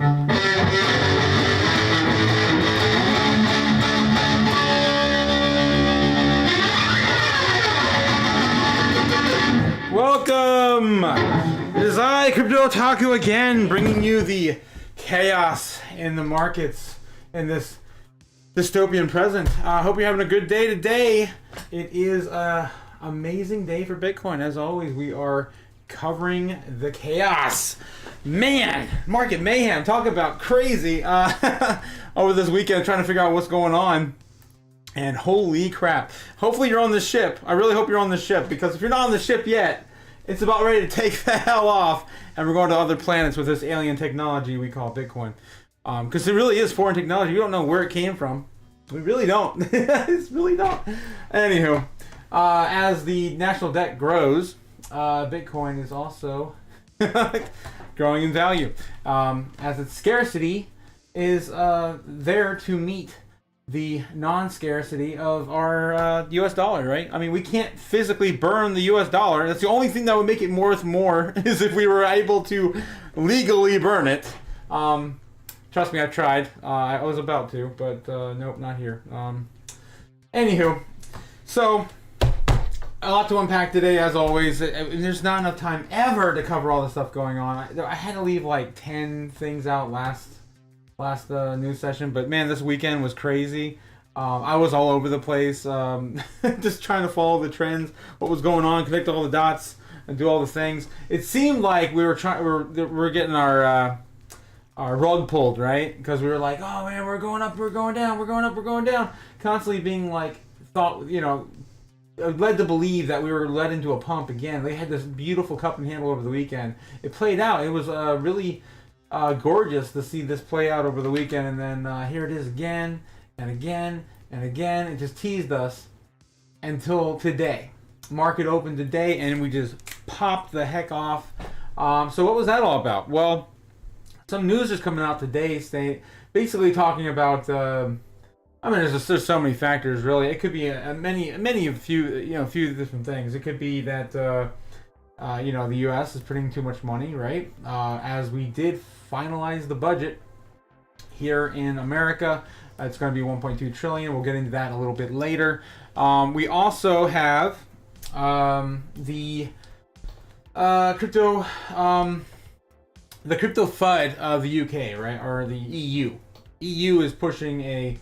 Welcome! It is I, Crypto Otaku, again, bringing you the chaos in the markets in this dystopian present. I hope you're having a good day today. It is an amazing day for Bitcoin. As always, we are covering the chaos. Man, market mayhem. Talk about crazy. Over this weekend, trying to figure out what's going on. And holy crap. Hopefully you're on the ship. I really hope you're on the ship, because if you're not on the ship yet, it's about ready to take the hell off, and we're going to other planets with this alien technology we call Bitcoin. Because it really is foreign technology. We don't know where it came from. We really don't. It's really not. Anywho, as the national debt grows, Bitcoin is also growing in value. As its scarcity is there to meet the non-scarcity of our US dollar, right? I mean, we can't physically burn the US dollar. That's the only thing that would make it worth more is if we were able to legally burn it. Trust me, I've tried. I was about to, but nope, not here. Anywho, so a lot to unpack today, as always. There's not enough time ever to cover all the stuff going on. I had to leave like 10 things out last news session, but man, this weekend was crazy. I was all over the place, just trying to follow the trends, what was going on, connect all the dots, and do all the things. It seemed like we were getting our rug pulled, right? Because we were like, oh man, we're going up, we're going down, we're going up, we're going down, constantly being like led to believe that we were led into a pump again. They had this beautiful cup and handle over the weekend. It played out. It was really gorgeous to see this play out over the weekend, and then here it is again and again and again. It just teased us until today. Market opened today, and we just popped the heck off. So what was that all about? Well, some news is coming out today, basically talking about. There's so many factors, really. It could be a few different things. It could be that the U.S. is printing too much money, right? As we did finalize the budget here in America, it's going to be 1.2 trillion. We'll get into that a little bit later. We also have the crypto FUD of the UK, right, or the EU. EU is pushing a.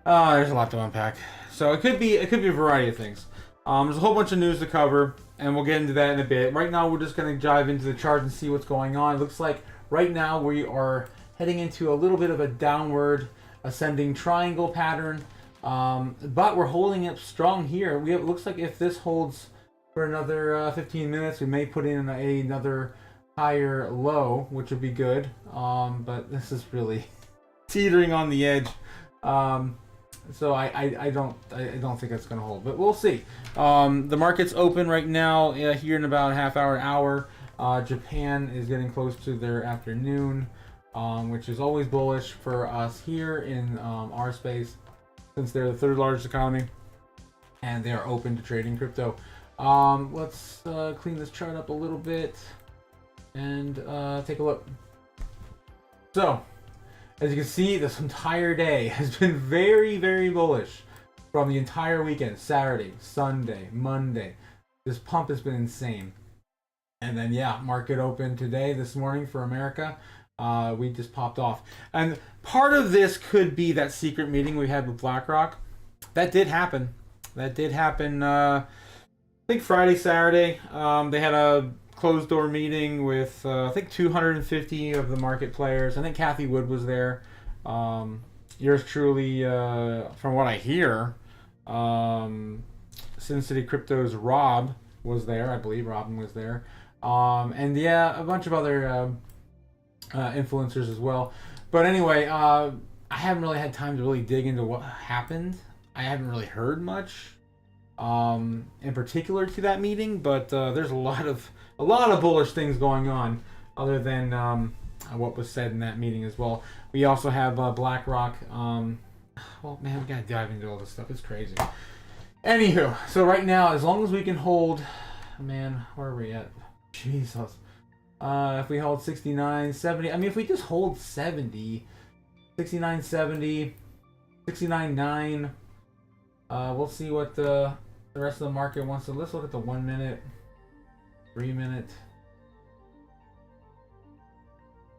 There's a lot to unpack. So it could be a variety of things. There's a whole bunch of news to cover, and we'll get into that in a bit. Right now, we're just going to dive into the chart and see what's going on. It looks like right now we are heading into a little bit of a downward ascending triangle pattern, but we're holding up strong here. It looks like if this holds for another 15 minutes, we may put in another higher low, which would be good. But this is really teetering on the edge. So I don't think it's going to hold, but we'll see. The market's open right now here in about a half hour. Japan is getting close to their afternoon, which is always bullish for us here in our space, since they're the third largest economy and they are open to trading crypto. Let's clean this chart up a little bit and take a look. So, as you can see, this entire day has been very, very bullish from the entire weekend. Saturday, Sunday, Monday. This pump has been insane. And then, yeah, market open today, this morning for America. We just popped off. And part of this could be that secret meeting we had with BlackRock. That did happen. I think Friday, Saturday. They had a closed door meeting with I think 250 of the market players. I think Kathy Wood was there. Yours truly, from what I hear, Sin City Crypto's Rob was there. I believe Robin was there. And yeah, a bunch of other influencers as well. But anyway, I haven't really had time to really dig into what happened. I haven't really heard much in particular to that meeting, but there's a lot of bullish things going on other than what was said in that meeting as well. We also have BlackRock. Well, man, we gotta dive into all this stuff. It's crazy. Anywho, so right now, as long as we can hold, man, where are we at? Jesus. If we hold 69.70, I mean, if we just hold 70, 69.70, 69.9, we'll see what the rest of the market wants to. Let's look at the 1 minute, 3 minute.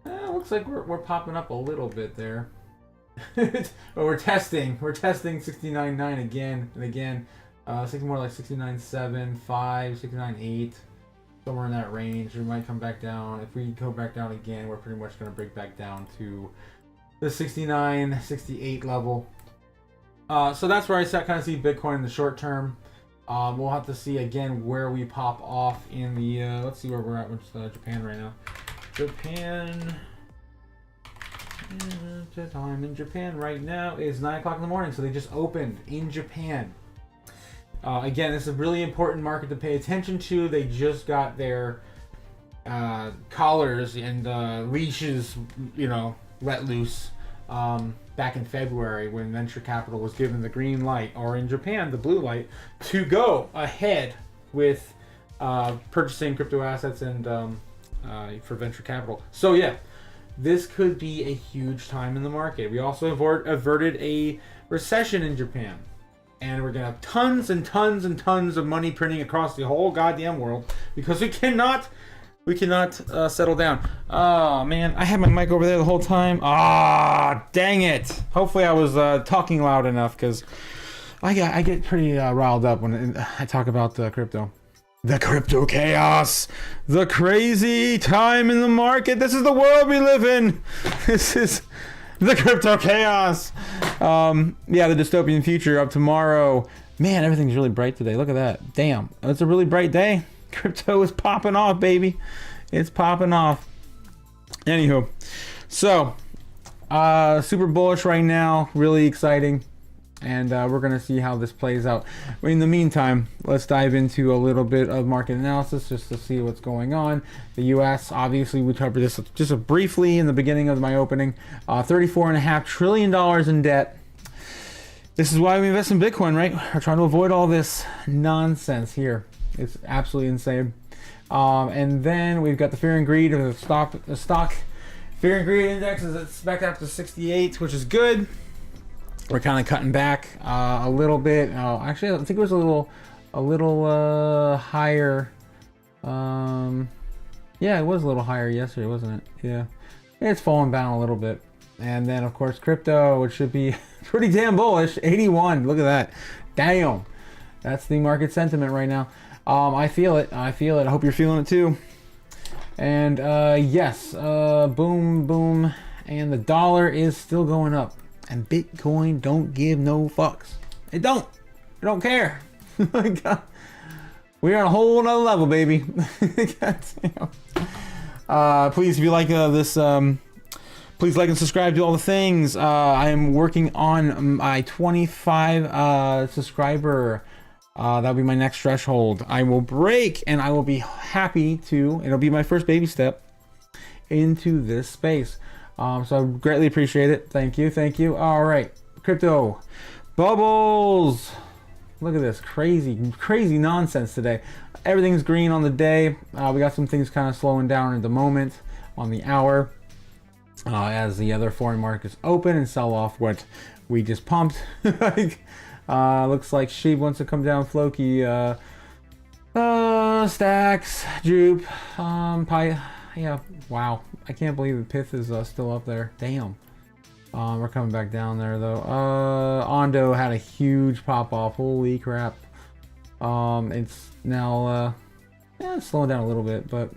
Looks like we're popping up a little bit there. But we're testing 69.9 again and again. Something more like 69.7, 5, 69.8, somewhere in that range. We might come back down. If we go back down again, we're pretty much going to break back down to the 69, 68 level. So that's where I kind of see Bitcoin in the short term. We'll have to see again where we pop off in the. Let's see where we're at with Japan right now. Japan. The time in Japan right now is 9 o'clock in the morning, so they just opened in Japan. Again, this is a really important market to pay attention to. They just got their collars and leashes, let loose back in February when venture capital was given the green light, or in Japan, the blue light, to go ahead with purchasing crypto assets and for venture capital. So yeah, this could be a huge time in the market. We also averted a recession in Japan. And we're going to have tons and tons and tons of money printing across the whole goddamn world because we cannot settle down. Oh, man. I had my mic over there the whole time. Ah, dang it. Hopefully I was talking loud enough because I get pretty riled up when I talk about crypto. The crypto chaos. The crazy time in the market. This is the world we live in. This is the crypto chaos. Yeah, the dystopian future of tomorrow. Man, everything's really bright today. Look at that. Damn. It's a really bright day. Crypto is popping off, baby. It's popping off. Anywho. So, super bullish right now. Really exciting. And we're going to see how this plays out. In the meantime, let's dive into a little bit of market analysis just to see what's going on. The U.S., obviously, we covered this just briefly in the beginning of my opening. $34.5 trillion in debt. This is why we invest in Bitcoin, right? We're trying to avoid all this nonsense here. It's absolutely insane. And then we've got the fear and greed of the stock. Fear and greed index is back up to 68, which is good. We're kind of cutting back a little bit. Actually, I think it was a little higher. Yeah, it was a little higher yesterday, wasn't it? Yeah, it's fallen down a little bit. And then, of course, crypto, which should be pretty damn bullish. 81. Look at that. Damn. That's the market sentiment right now. I feel it. I hope you're feeling it too. And yes, boom, boom. And the dollar is still going up. And Bitcoin don't give no fucks. It don't care. God. We're on a whole nother level, baby. God damn. Please, if you like this, please like and subscribe to all the things. I am working on my 25 subscriber. That'll be my next threshold. I will break, and I will be happy to. It'll be my first baby step into this space. So I greatly appreciate it. Thank you. All right, crypto bubbles. Look at this crazy nonsense today. Everything's green on the day. We got some things kind of slowing down at the moment on the hour as the other foreign markets open and sell off what we just pumped. Looks like Sheep wants to come down. Floki, Stacks, Jupe, Pi. Yeah, wow. I can't believe the Pith is still up there. Damn. We're coming back down there though. Ondo had a huge pop off. Holy crap. It's now it's slowing down a little bit, but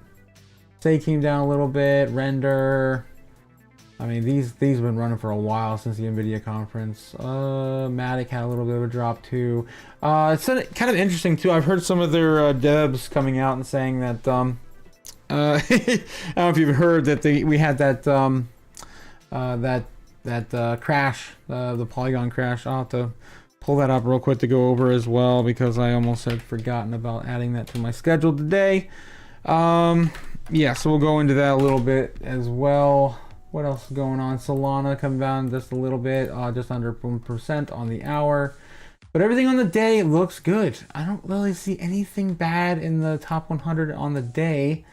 Say came down a little bit. Render. I mean, these have been running for a while since the NVIDIA conference. Matic had a little bit of a drop too. It's kind of interesting too. I've heard some of their devs coming out and saying that I don't know if you've heard that we had that crash, the Polygon crash. I'll have to pull that up real quick to go over as well because I almost had forgotten about adding that to my schedule today. Yeah, so we'll go into that a little bit as well. What else is going on? Solana coming down just a little bit, just under 1% on the hour. But everything on the day looks good. I don't really see anything bad in the top 100 on the day.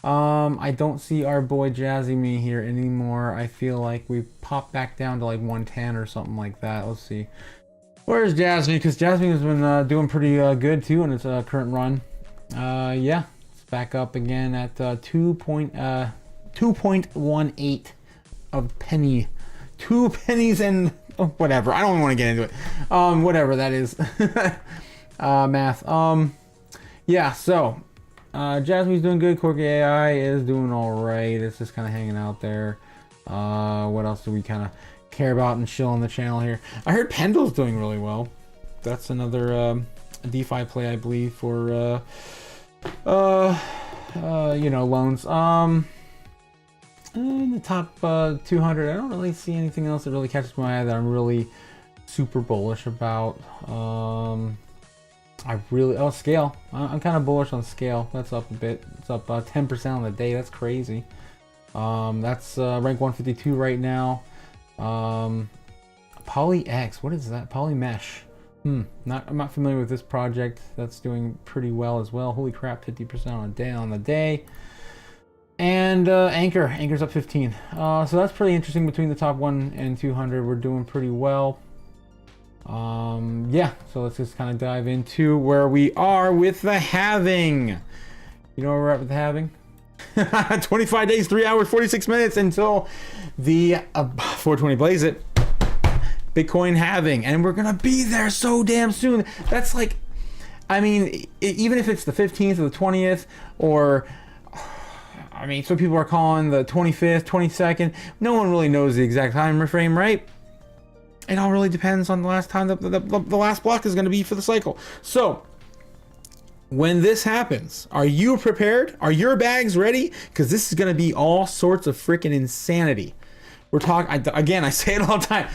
I don't see our boy Jazzy Me here anymore. I feel like we popped back down to like 110 or something like that. Let's see. Where's Jasmine? Because Jasmine has been doing pretty good too in its current run. Yeah, it's back up again at 2.18 of penny. 2 pennies and whatever. I don't want to get into it. Whatever that is. Math. Yeah, so Jasmine's doing good. Quirky AI is doing alright. It's just kind of hanging out there. What else do we kind of care about and chill on the channel here? I heard Pendle's doing really well. That's another DeFi play, I believe, for you know, loans. In the top 200, I don't really see anything else that really catches my eye that I'm really super bullish about. Scale. I'm kind of bullish on Scale. That's up a bit. It's up 10% on the day. That's crazy. That's rank 152 right now. PolyX, what is that? Polymesh. I'm not familiar with this project. That's doing pretty well as well. Holy crap, 50% on the day. And Anchor's up 15. So that's pretty interesting. Between the top 1 and 200, we're doing pretty well. Yeah, so let's just kind of dive into where we are with the halving. You know where we're at with the halving? 25 days, 3 hours, 46 minutes until the 420 blaze it Bitcoin halving, and we're gonna be there so damn soon. That's like, I mean, even if it's the 15th or the 20th, or I mean, some people are calling the 25th, 22nd. No one really knows the exact time frame, right? It all really depends on the last time the last block is going to be for the cycle. So when this happens, are you prepared? Are your bags ready? Because this is going to be all sorts of freaking insanity. We're talking, again, I say it all the time.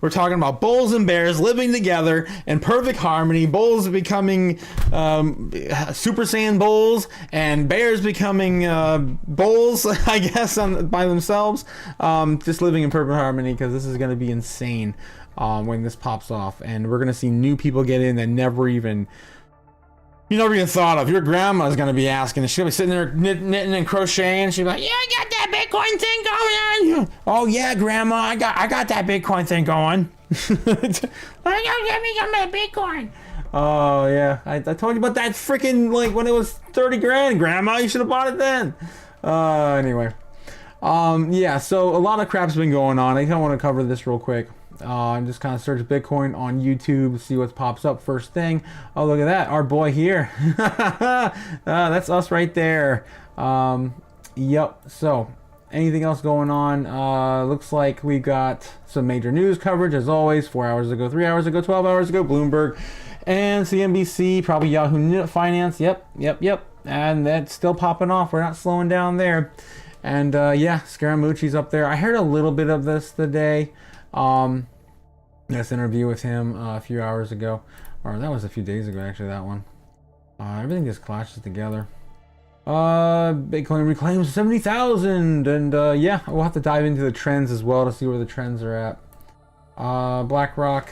We're talking about bulls and bears living together in perfect harmony. Bulls becoming Super Saiyan bulls, and bears becoming bulls, I guess, by themselves. Just living in perfect harmony, because this is going to be insane when this pops off. And we're going to see new people get in that you never even thought of. Your grandma's gonna be asking, she's gonna be sitting there knitting and crocheting. She'll be like, "Yeah, I got that Bitcoin thing going on." "Oh yeah, grandma, I got that Bitcoin thing going." "Get me some Bitcoin." "Oh yeah, I told you about that freaking, like, when it was 30 grand, grandma. You should have bought it then." Anyway, yeah. So a lot of crap's been going on. I kind of want to cover this real quick. Just kind of search Bitcoin on YouTube, see what pops up first thing. Oh, look at that, our boy here. That's us right there. Yep. So anything else going on? Looks like we got some major news coverage as always. 4 hours ago, 3 hours ago, 12 hours ago, Bloomberg and CNBC, probably Yahoo Finance. Yep. And that's still popping off. We're not slowing down there. And yeah, Scaramucci's up there. I heard a little bit of this today. This interview with him a few hours ago, or that was a few days ago actually, that one. Everything just clashes together. Bitcoin reclaims 70,000, and yeah, we'll have to dive into the trends as well to see where the trends are at. BlackRock,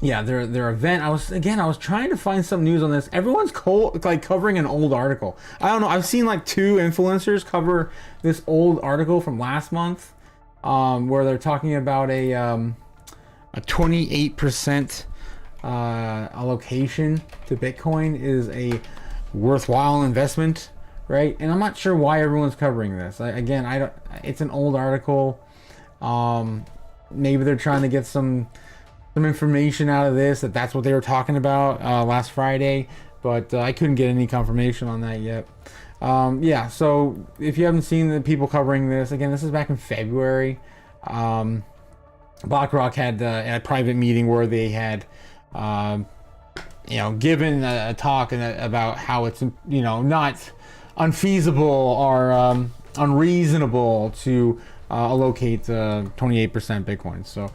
yeah, their event. I was trying to find some news on this. Everyone's covering an old article. I don't know, I've seen like 2 influencers cover this old article from last month. Where they're talking about a 28% allocation to Bitcoin is a worthwhile investment, right? And I'm not sure why everyone's covering this. It's an old article. Maybe they're trying to get some information out of this, that's what they were talking about last Friday, but I couldn't get any confirmation on that yet. Yeah, so if you haven't seen the people covering this, again, this is back in February. BlackRock had a private meeting where they had, given a talk about how it's, not unfeasible or unreasonable to allocate 28% Bitcoin. So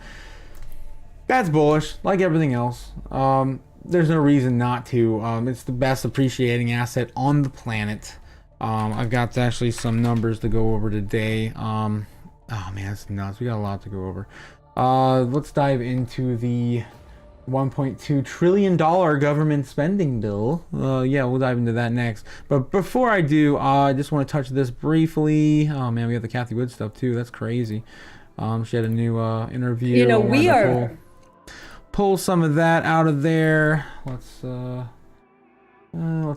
that's bullish, like everything else. There's no reason not to. It's the best appreciating asset on the planet. I've got actually some numbers to go over today. Oh man, that's nuts. We got a lot to go over. Let's dive into the $1.2 trillion government spending bill. Yeah, we'll dive into that next. But before I do, I just want to touch this briefly. Oh man, we have the Kathy Wood stuff too. That's crazy. She had a new interview. You know, we are pull some of that out of there. Let's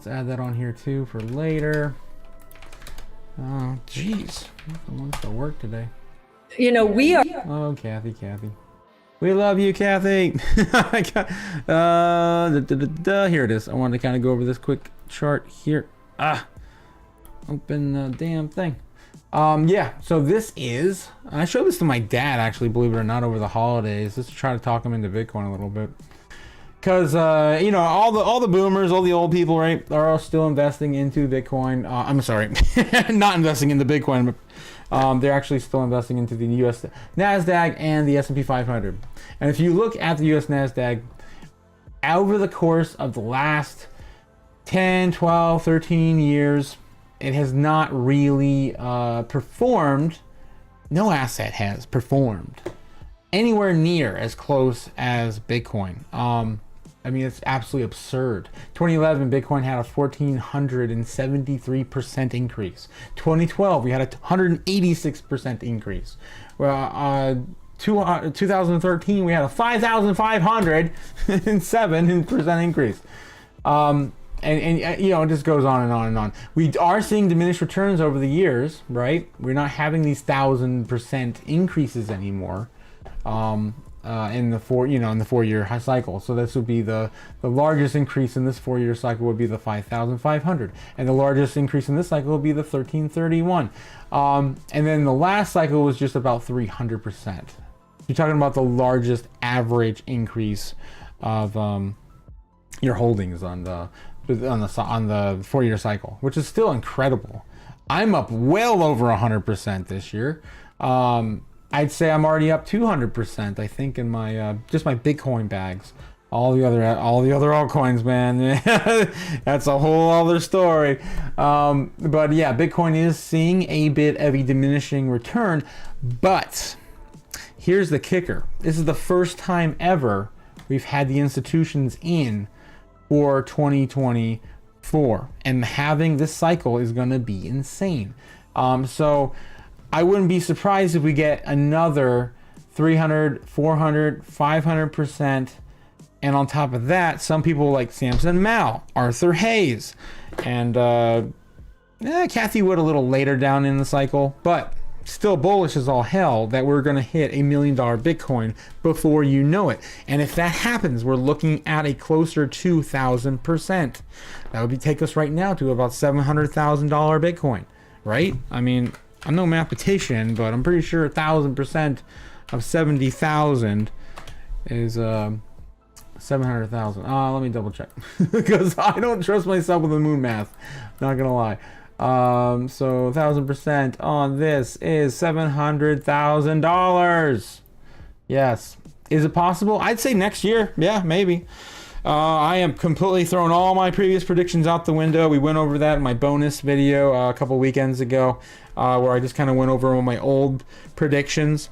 add that on here too for later. Oh, jeez, I want to work today. You know, we are. Oh, Kathy. We love you, Kathy. Here it is. I wanted to kind of go over this quick chart here. Open the damn thing. Yeah, so this is, I showed this to my dad, actually, believe it or not, over the holidays, just to try to talk him into Bitcoin a little bit. Because, you know, all the boomers, all the old people, right, are all still investing into Bitcoin. I'm sorry, not investing into Bitcoin, but they're actually still investing into the US NASDAQ and the S&P 500. And if you look at the US NASDAQ, over the course of the last 10, 12, 13 years, it has not really performed. No asset has performed anywhere near as close as Bitcoin. I mean, it's absolutely absurd. 2011, Bitcoin had a 1,473% increase. 2012, we had a 186% increase. Well, 2013, we had a 5,507% increase. And you know, it just goes on and on and on. We are seeing diminished returns over the years, right? We're not having these 1,000% increases anymore. In the 4-year cycle. So this would be the largest increase in this 4-year cycle would be the 5,500, and the largest increase in this cycle would be the 1331. And then the last cycle was just about 300%. You're talking about the largest average increase of your holdings on the 4-year cycle, which is still incredible. I'm up well over 100% this year. I'd say I'm already up 200%. I think in my just my Bitcoin bags. All the other altcoins, man. That's a whole other story. But yeah, Bitcoin is seeing a bit of a diminishing return. But here's the kicker: this is the first time ever we've had the institutions in for 2024, and having this cycle is going to be insane. So I wouldn't be surprised if we get another 300, 400, 500%. And on top of that, some people like Samson Mao, Arthur Hayes, and Kathy Wood a little later down in the cycle, but still bullish as all hell that we're going to hit $1 million Bitcoin before you know it. And if that happens, we're looking at a closer to 1,000%. That would take us right now to about $700,000 Bitcoin, right? I mean, I'm no mathematician, but I'm pretty sure 1,000% of 70,000 is 700,000. Let me double check because I don't trust myself with the moon math. Not gonna lie. So 1,000% on this is $700,000. Yes. Is it possible? I'd say next year. Yeah, maybe. I am completely throwing all my previous predictions out the window. We went over that in my bonus video a couple weekends ago, where I just kind of went over all my old predictions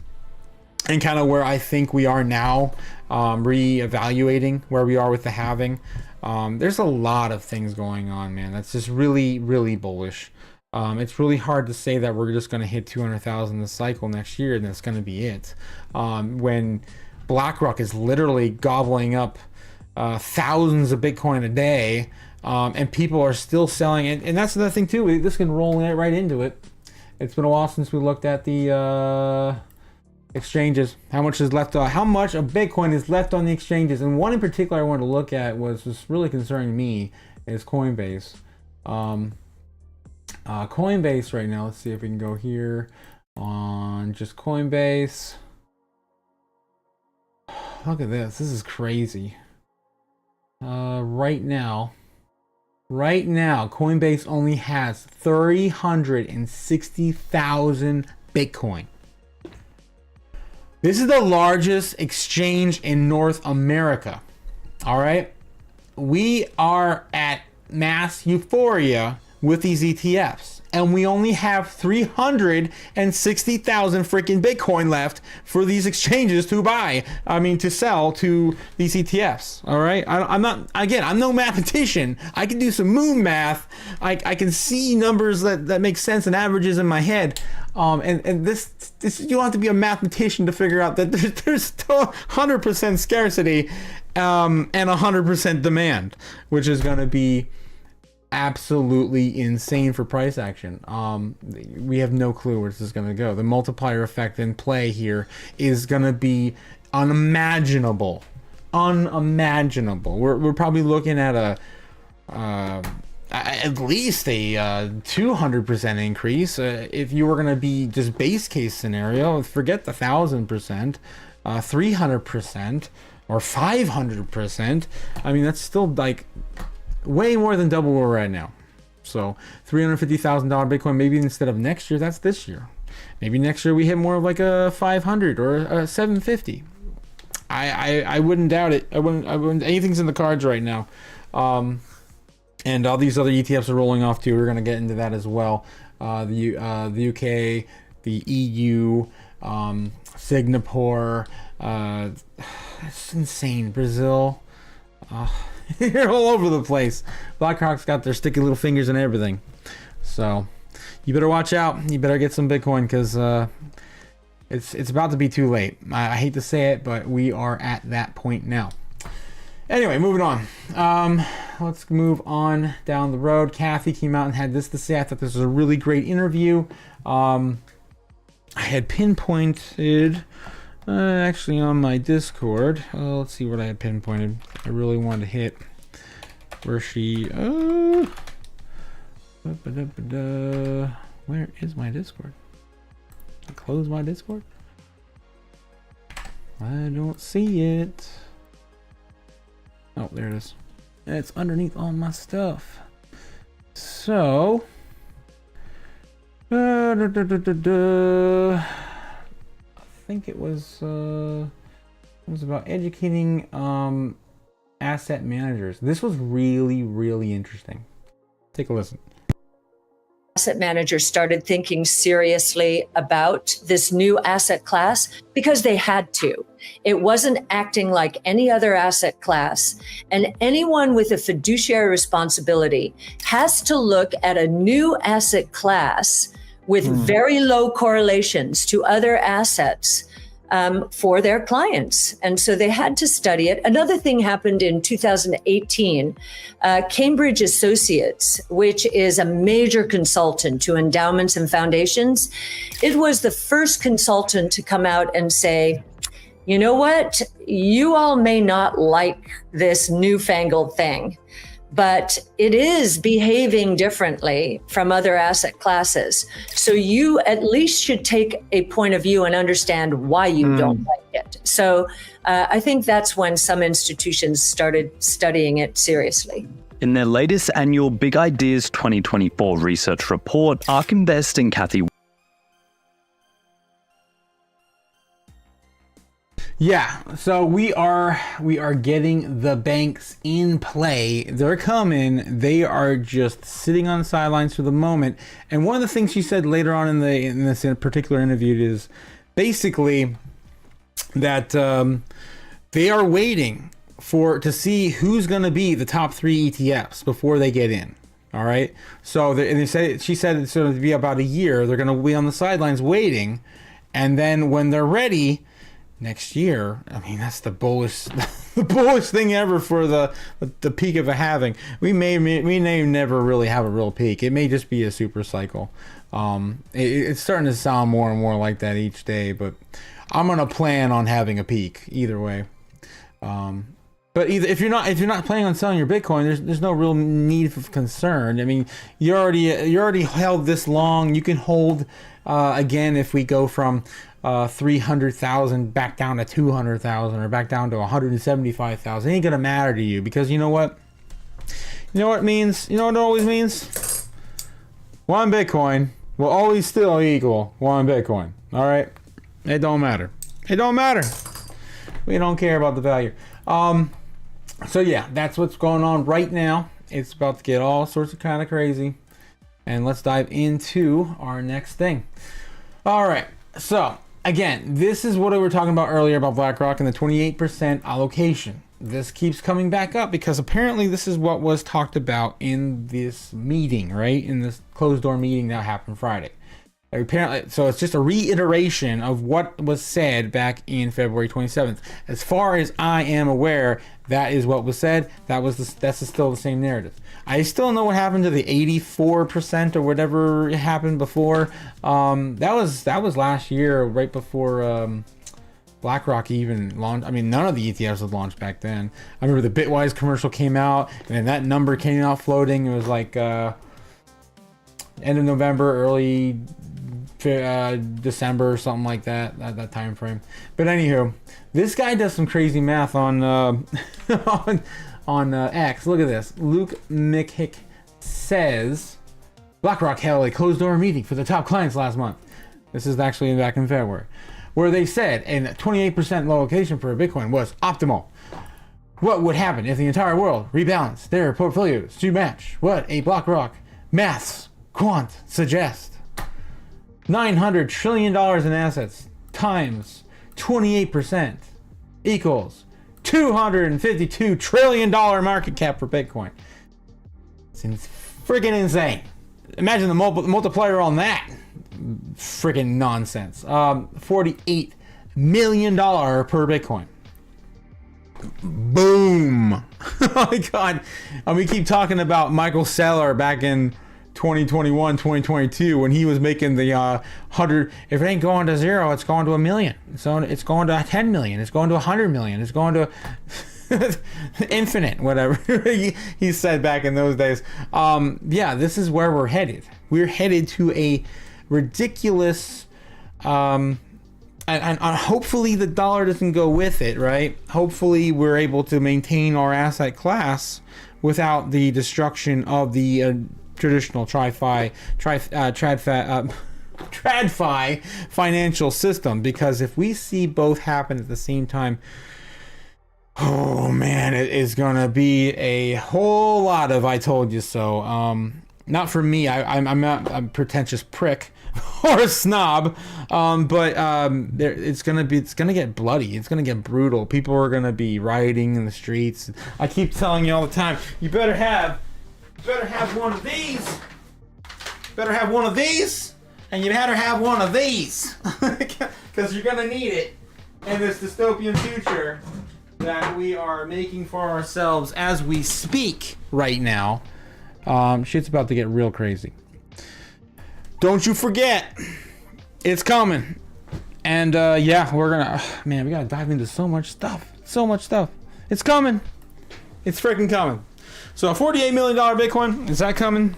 and kind of where I think we are now, re-evaluating where we are with the halving. There's a lot of things going on, man. That's just really, really bullish. It's really hard to say that we're just going to hit 200,000 this cycle next year and that's going to be it. When BlackRock is literally gobbling up thousands of Bitcoin a day, and people are still selling it. And that's another thing too. This can roll right into it. It's been a while since we looked at the exchanges. How much is left? How much of Bitcoin is left on the exchanges? And one in particular I wanted to look at was just really concerning me is Coinbase. Coinbase right now. Let's see if we can go here on just Coinbase. Look at this. This is crazy. Right now, Coinbase only has 360,000 Bitcoin. This is the largest exchange in North America. All right. We are at mass euphoria with these ETFs. And we only have 360,000 freaking Bitcoin left for these exchanges to to sell to these ETFs. All right. I'm no mathematician. I can do some moon math. I can see numbers that make sense and averages in my head. And this you don't have to be a mathematician to figure out that there's still 100% scarcity and 100% demand, which is going to be absolutely insane for price action. We have no clue where this is going to go. The multiplier effect in play here is going to be unimaginable. We're probably looking at at least a 200% increase. If you were going to be just base case scenario, forget the 1,000%, 300%, or 500%. I mean, that's still like way more than double where we're at now. So $350,000 Bitcoin, maybe instead of next year, that's this year. Maybe next year we hit more of like a 500 or a 750. I wouldn't doubt it. I wouldn't. Anything's in the cards right now. And all these other ETFs are rolling off too. We're going to get into that as well. The UK, the EU, Singapore, it's insane. Brazil. You're all over the place. BlackRock's got their sticky little fingers and everything. So you better watch out. You better get some Bitcoin because it's about to be too late. I hate to say it, but we are at that point now. Anyway, moving on. Let's move on down the road. Kathy came out and had this to say. I thought this was a really great interview. I had pinpointed actually on my Discord. Let's see what I had pinpointed. I really wanted to hit where she where is my Discord? I close my Discord. I don't see it. Oh, there it is. It's underneath all my stuff. So I think it was about educating asset managers. This was really interesting. Take a listen. Asset managers started thinking seriously about this new asset class because they had to. It wasn't acting like any other asset class. And anyone with a fiduciary responsibility has to look at a new asset class with very low correlations to other assets for their clients. And so they had to study it. Another thing happened in 2018. Cambridge Associates, which is a major consultant to endowments and foundations, it was the first consultant to come out and say, you know what? You all may not like this newfangled thing, but it is behaving differently from other asset classes. So you at least should take a point of view and understand why you don't like it. So I think that's when some institutions started studying it seriously. In their latest annual Big Ideas 2024 research report, ARK Invest and Kathy. Yeah, so we are getting the banks in play. They're coming. They are just sitting on the sidelines for the moment. And one of the things she said later on in this particular interview is basically that they are waiting to see who's going to be the top 3 ETFs before they get in. All right. So she said it's going to be about a year. They're going to be on the sidelines waiting, and then when they're ready next year, I mean, that's the bullish thing ever for the peak of a halving. We may never really have a real peak. It may just be a super cycle. It's starting to sound more and more like that each day, but I'm gonna plan on having a peak either way. But if you're not planning on selling your Bitcoin, there's no real need for concern. I mean, you already held this long. You can hold again if we go from 300,000 back down to 200,000 or back down to 175,000. It ain't gonna matter to you because you know what? You know what it means? You know what it always means? 1 Bitcoin will always still equal 1 Bitcoin. All right? It don't matter. It don't matter. We don't care about the value. So yeah, that's what's going on right now. It's about to get all sorts of kind of crazy. And let's dive into our next thing. All right, so again, this is what we were talking about earlier about BlackRock and the 28% allocation. This keeps coming back up because apparently this is what was talked about in this meeting, right? In this closed door meeting that happened Friday. Apparently, so it's just a reiteration of what was said back in February 27th. As far as I am aware, that is what was said. That's still the same narrative. I still know what happened to the 84% or whatever happened before. That was last year, right before BlackRock even launched. I mean, none of the ETFs was launched back then. I remember the Bitwise commercial came out, and then that number came out floating. It was like end of November, early December or something like that time frame. But anywho, this guy does some crazy math on on X. Look at this. Luke McHick says BlackRock held a closed door meeting for the top clients last month. This is actually back in February, where they said a 28% allocation for Bitcoin was optimal. What would happen if the entire world rebalanced their portfolios to match what a BlackRock maths quant suggests? $900 trillion in assets times 28% equals $252 trillion market cap for Bitcoin. It's freaking insane. Imagine the multiplier on that. Freaking nonsense. $48 million per Bitcoin. Boom. Oh my God. And we keep talking about Michael Saylor back in 2021, 2022, when he was making the 100. If it ain't going to zero, it's going to a million. So it's going to 10 million. It's going to 100 million. It's going to infinite, whatever he said back in those days. Yeah, this is where we're headed. We're headed to a ridiculous, and hopefully the dollar doesn't go with it, right? Hopefully we're able to maintain our asset class without the destruction of the traditional TradFi financial system, because if we see both happen at the same time, oh man, it is gonna be a whole lot of "I told you so." Not for me. I'm not a pretentious prick or a snob, but it's gonna get bloody. It's gonna get brutal. People are gonna be rioting in the streets. I keep telling you all the time, you better have one of these. Better have one of these, and you better have one of these, because you're gonna need it in this dystopian future that we are making for ourselves as we speak right now. Shit's about to get real crazy. Don't you forget, it's coming. And yeah, we're gonna, man, we gotta dive into so much stuff. It's coming. It's freaking coming. So a $48 million Bitcoin, is that coming?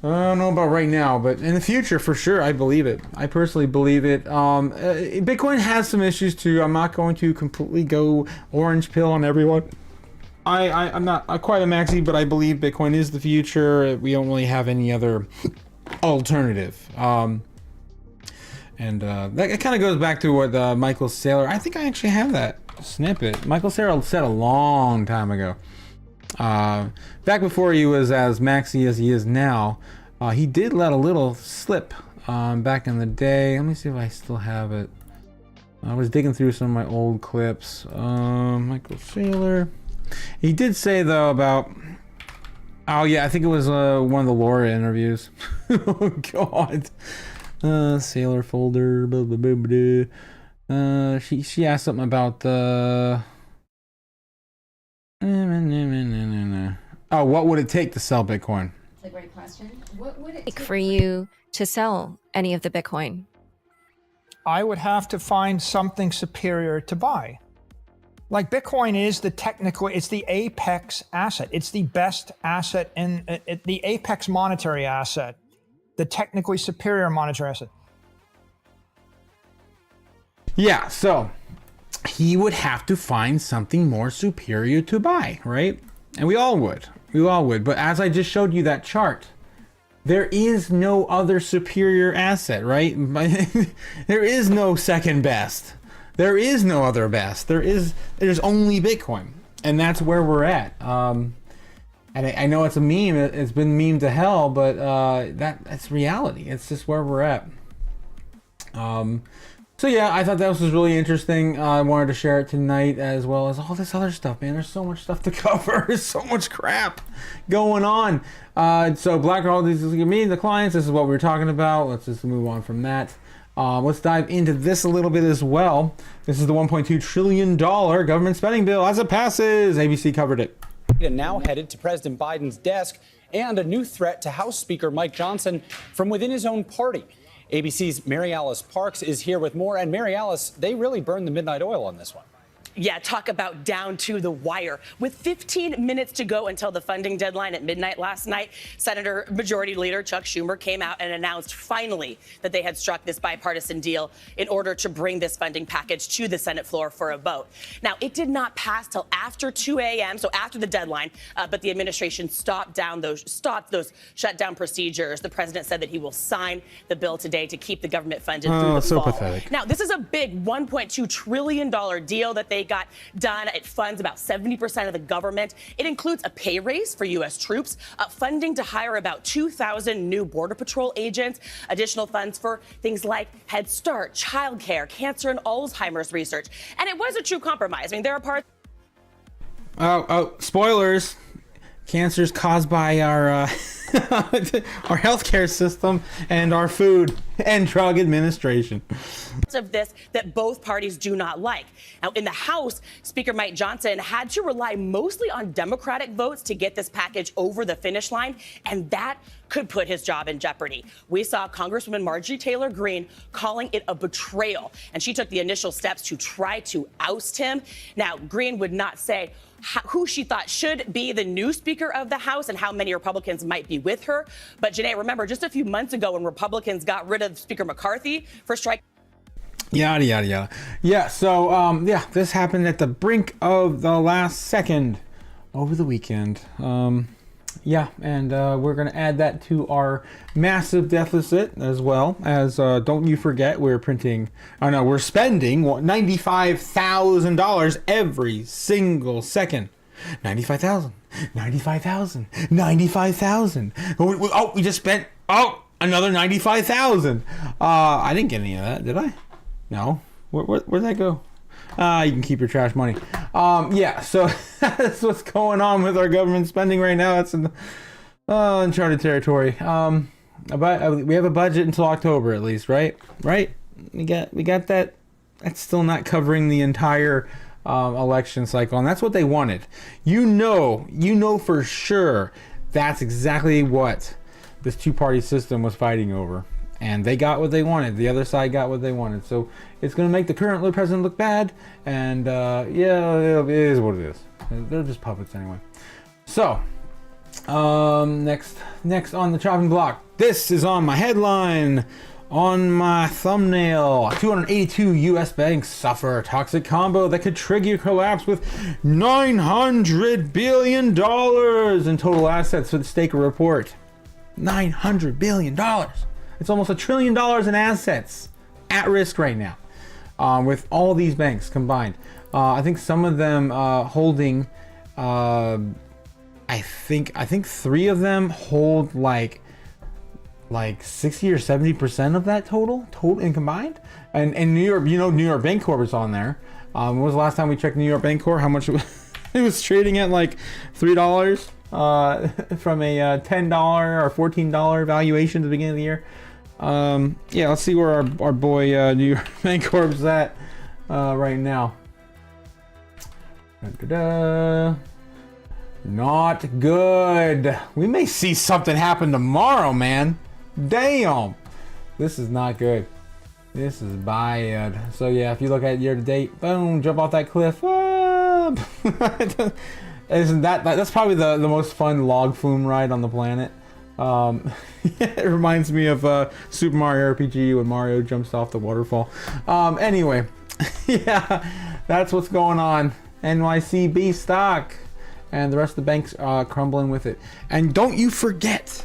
I don't know about right now, but in the future, for sure, I believe it. I personally believe it. Bitcoin has some issues too. I'm not going to completely go orange pill on everyone. I'm not quite a maxi, but I believe Bitcoin is the future. We don't really have any other alternative. And that kind of goes back to what Michael Saylor, I think I actually have that snippet. Michael Saylor said a long time ago. Back before he was as maxi as he is now, he did let a little slip back in the day. Let me see if I still have it. I was digging through some of my old clips. Michael Saylor. He did say though about, oh yeah, I think it was one of the Laura interviews. Oh God. Saylor folder. Blah, blah, blah, blah. She asked something about the. Oh, what would it take to sell Bitcoin? That's a great question. What would it take for you to sell any of the Bitcoin? I would have to find something superior to buy. Like Bitcoin is it's the apex asset. It's the best asset in the apex monetary asset, the technically superior monetary asset. Yeah, so he would have to find something more superior to buy, right? And we all would. But as I just showed you that chart, there is no other superior asset, right? There is no second best. There is no other best. There's only Bitcoin, and that's where we're at. And I know it's a meme. It's been memed to hell, but that's reality. It's just where we're at. So yeah, I thought that was really interesting. I wanted to share it tonight, as well as all this other stuff, man. There's so much stuff to cover. There's so much crap going on. So BlackRock, this is me, the clients. This is what we were talking about. Let's just move on from that. Let's dive into this a little bit as well. This is the $1.2 trillion government spending bill as it passes. ABC covered it. And now headed to President Biden's desk, and a new threat to House Speaker Mike Johnson from within his own party. ABC's Mary Alice Parks is here with more. And Mary Alice, they really burned the midnight oil on this one. Yeah, talk about down to the wire. With 15 minutes to go until the funding deadline at midnight last night, Senator Majority Leader Chuck Schumer came out and announced finally that they had struck this bipartisan deal in order to bring this funding package to the Senate floor for a vote. Now, it did not pass till after 2 a.m., so after the deadline, but the administration stopped those shutdown procedures. The president said that he will sign the bill today to keep the government funded through the fall. Pathetic. Now, this is a big $1.2 trillion deal that they got done. It funds about 70% of the government. It includes a pay raise for U.S. troops, funding to hire about 2,000 new Border Patrol agents, additional funds for things like Head Start, childcare, cancer and Alzheimer's research. And it was a true compromise. I mean, there are parts. Oh, spoilers. Cancer's caused by our our healthcare system and our food and drug administration. Of this that both parties do not like. Now, in the House, Speaker Mike Johnson had to rely mostly on Democratic votes to get this package over the finish line, and that could put his job in jeopardy. We saw Congresswoman Marjorie Taylor Greene calling it a betrayal, and she took the initial steps to try to oust him. Now, Greene would not say who she thought should be the new Speaker of the House and how many Republicans might be with her. But Janae, remember just a few months ago when Republicans got rid of Speaker McCarthy for striking. Yada, yada, yada. Yeah, so, this happened at the brink of the last second over the weekend. And we're going to add that to our massive deficit as well as, don't you forget, we're spending $95,000 every single second. 95,000. Oh, we just spent, another 95,000. I didn't get any of that, did I? No. Where'd that go? You can keep your trash money. So that's what's going on with our government spending right now. It's in uncharted territory. We have a budget until October at least, right? Right? We got that. That's still not covering the entire election cycle, and that's what they wanted. You know for sure that's exactly what this two-party system was fighting over. And they got what they wanted. The other side got what they wanted. So it's going to make the current president look bad. And it is what it is. They're just puppets anyway. So, next on the chopping block. This is on my headline, on my thumbnail. 282 U.S. banks suffer a toxic combo that could trigger collapse with $900 billion in total assets for the Staker report. $900 billion. It's almost $1 trillion in assets at risk right now, with all these banks combined. I think some of them holding, I think 3 of them hold like 60 or 70% of that total and combined. And New York, New York Bancorp is on there. When was the last time we checked New York Bancorp? How much it was trading at, like $3 from a $10 or $14 valuation at the beginning of the year. Let's see where our boy New York Bancorp's at right now. Da-da-da. Not good. We may see something happen tomorrow, man. Damn. This is not good. This is bad. So yeah, if you look at year to date, boom, jump off that cliff. Isn't that's probably the most fun log flume ride on the planet. It reminds me of Super Mario RPG when Mario jumps off the waterfall. Anyway, yeah, that's what's going on. NYCB stock and the rest of the banks crumbling with it. And don't you forget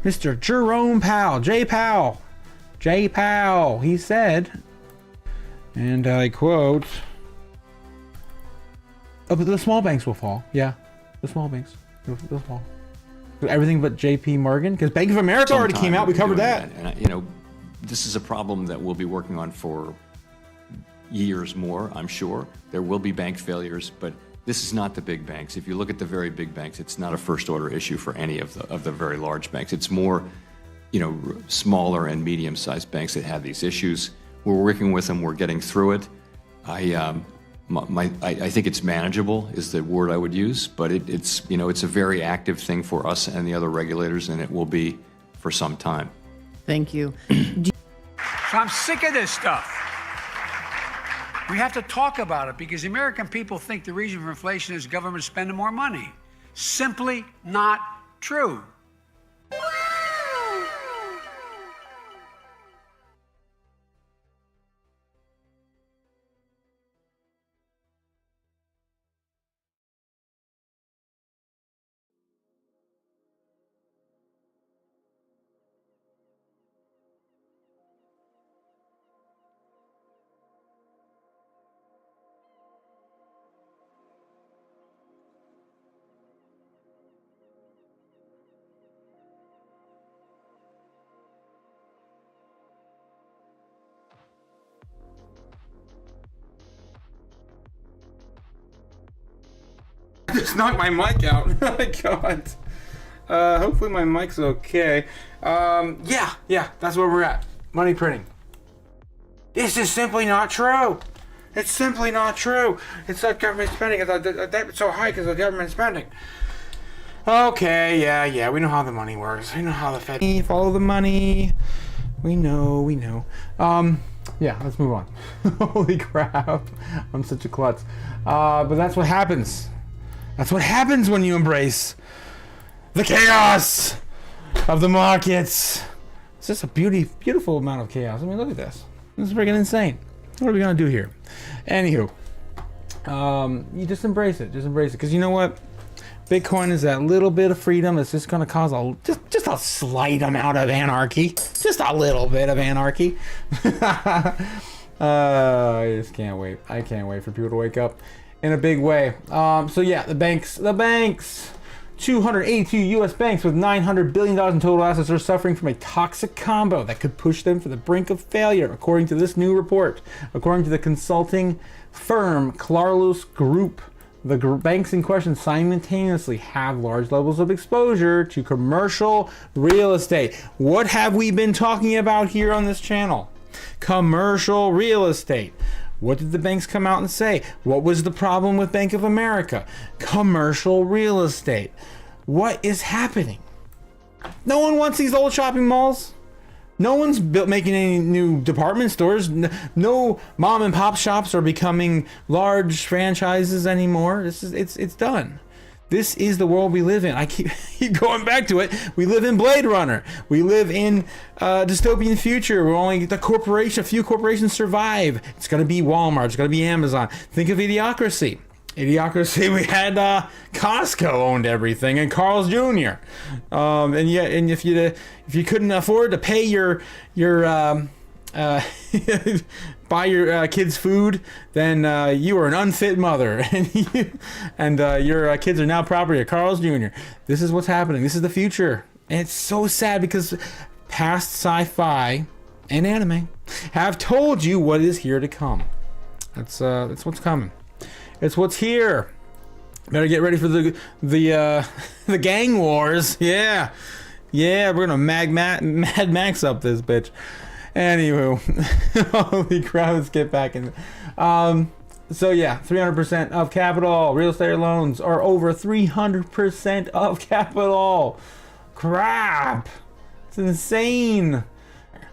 Mr. Jerome Powell, Jay Powell, he said, and I quote, "Oh, but the small banks will fall." Yeah, the small banks. They'll fall. Everything but J.P. Morgan, because Bank of America already came out. We covered that. And you know, this is a problem that we'll be working on for years more, I'm sure. There will be bank failures, but this is not the big banks. If you look at the very big banks, it's not a first order issue for any of the very large banks. It's more, you know, smaller and medium sized banks that have these issues. We're working with them. We're getting through it. I think it's manageable is the word I would use, but it's you know, it's a very active thing for us and the other regulators, and it will be for some time. Thank you. So I'm sick of this stuff. We have to talk about it because the American people think the reason for inflation is government spending more money. Simply not true. I just knocked my mic out. Oh my god. Hopefully my mic's okay. Yeah, that's where we're at. Money printing. This is simply not true. It's simply not true. It's not government spending. It's so high because of government spending. Okay, yeah, we know how the money works. We know how the Fed follow the money. We know. Yeah, let's move on. Holy crap. I'm such a klutz. But that's what happens. That's what happens when you embrace the chaos of the markets. It's just a beautiful amount of chaos. I mean, look at this. This is freaking insane. What are we gonna do here? Anywho, you just embrace it. Just embrace it, because you know what? Bitcoin is that little bit of freedom that's just gonna cause just a slight amount of anarchy. Just a little bit of anarchy. I just can't wait. I can't wait for people to wake up in a big way. So yeah, the banks. 282 U.S. banks with $900 billion in total assets are suffering from a toxic combo that could push them to the brink of failure, according to this new report. According to the consulting firm Clarlos Group, the banks in question simultaneously have large levels of exposure to commercial real estate. What have we been talking about here on this channel? Commercial real estate. What did the banks come out and say? What was the problem with Bank of America? Commercial real estate. What is happening? No one wants these old shopping malls. No one's making any new department stores. No mom and pop shops are becoming large franchises anymore. It's done. This is the world we live in. I keep going back to it. We live in Blade Runner. We live in a dystopian future where only a few corporations survive. It's going to be Walmart. It's going to be Amazon. Think of Idiocracy. We had Costco owned everything and Carl's Jr. And if you couldn't afford to pay your buy your kids food, then you are an unfit mother, and your kids are now property of Carl's Jr. This is what's happening. This is the future, and it's so sad because past sci-fi and anime have told you what is here to come. That's what's coming. It's what's here. Better get ready for the gang wars. Yeah, we're gonna Mad Max up this bitch. Anywho, holy crap, let's get back in. So yeah, 300% of capital. Real estate loans are over 300% of capital. Crap, it's insane.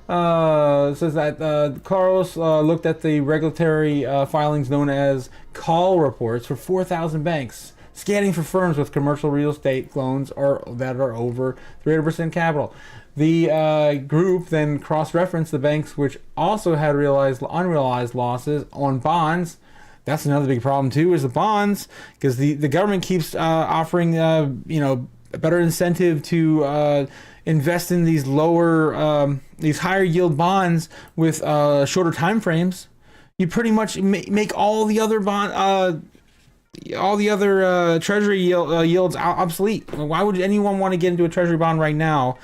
Says that Carlos looked at the regulatory filings known as call reports for 4,000 banks, scanning for firms with commercial real estate loans that are over 300% capital. The group then cross-referenced the banks which also had unrealized losses on bonds. That's another big problem too, is the bonds, because the government keeps offering a better incentive to invest in these these higher yield bonds with shorter time frames. You pretty much make all the other all the other treasury yields obsolete. Why would anyone want to get into a treasury bond right now?